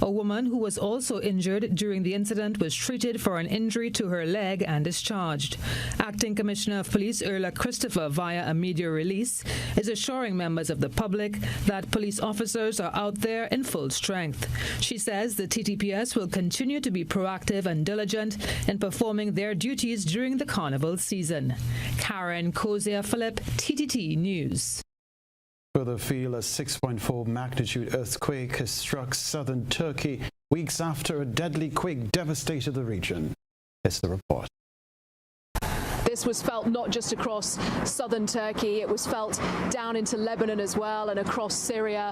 A woman who was also injured during the incident was treated for an injury to her leg and discharged. Acting Commissioner of Police Erla Christopher, via a media release, is assuring members of the public that police officers are out there in full strength. She says the TTPS will continue to be proactive and diligent in performing their duties during the carnival season. Karen Kozia-Philip, TTT News. Further feel a 6.4 magnitude earthquake has struck southern Turkey weeks after a deadly quake devastated the region. Here's the report. This was felt not just across southern Turkey, it was felt down into Lebanon as well and across Syria.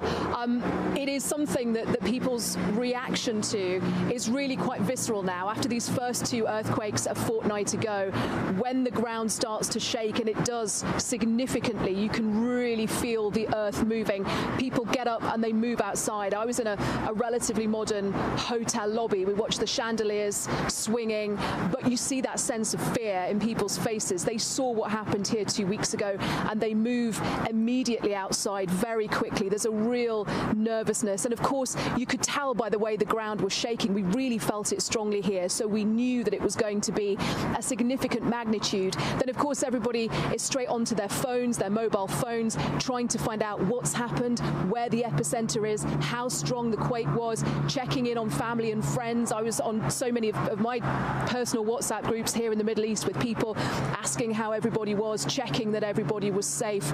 It is something that people's reaction to is really quite visceral now. After these first 2 earthquakes a fortnight ago, when the ground starts to shake, and it does significantly, you can really feel the earth moving. People get up and they move outside. I was in a relatively modern hotel lobby. We watched the chandeliers swinging, but you see that sense of fear in people's faces. They saw what happened here 2 weeks ago and they move immediately outside very quickly. There's a real nervousness, and of course you could tell by the way the ground was shaking. We really felt it strongly here, so we knew that it was going to be a significant magnitude. Then of course everybody is straight onto their phones, their mobile phones, trying to find out what's happened, where the epicenter is, how strong the quake was, checking in on family and friends. I was on so many of my personal WhatsApp groups here in the Middle East with people asking how everybody was, checking that everybody was safe.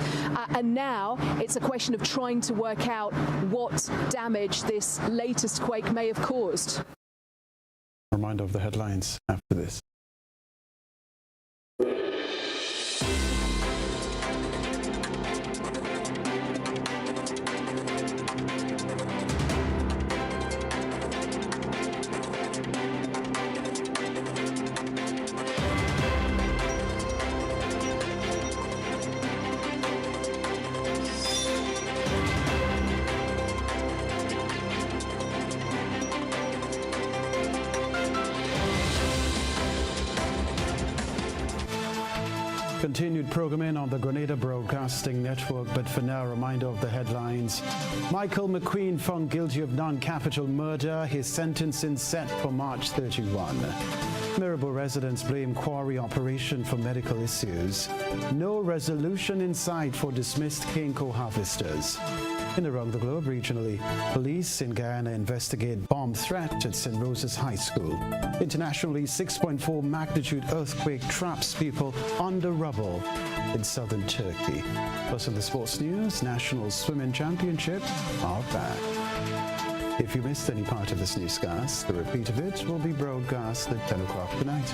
And now it's a question of trying to work out what damage this latest quake may have caused. Reminder of the headlines after this. Continued programming on the Grenada Broadcasting Network, but for now, a reminder of the headlines. Michael McQueen found guilty of non-capital murder. His sentencing set for March 31. Mirabel residents blame quarry operation for medical issues. No resolution in sight for dismissed cane co-harvesters. And around the globe, regionally, police in Guyana investigate bomb threat at St. Rose's High School. Internationally, 6.4 magnitude earthquake traps people under rubble in southern Turkey. Plus in the sports news, National Swimming Championship are back. If you missed any part of this newscast, the repeat of it will be broadcast at 10 o'clock tonight.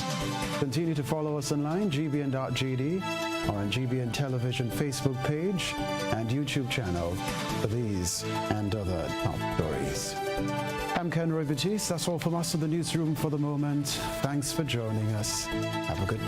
Continue to follow us online, gbn.gd, or on GBN Television Facebook page and YouTube channel for these and other top stories. I'm Kenroy, Baptiste. That's all from us in the newsroom for the moment. Thanks for joining us. Have a good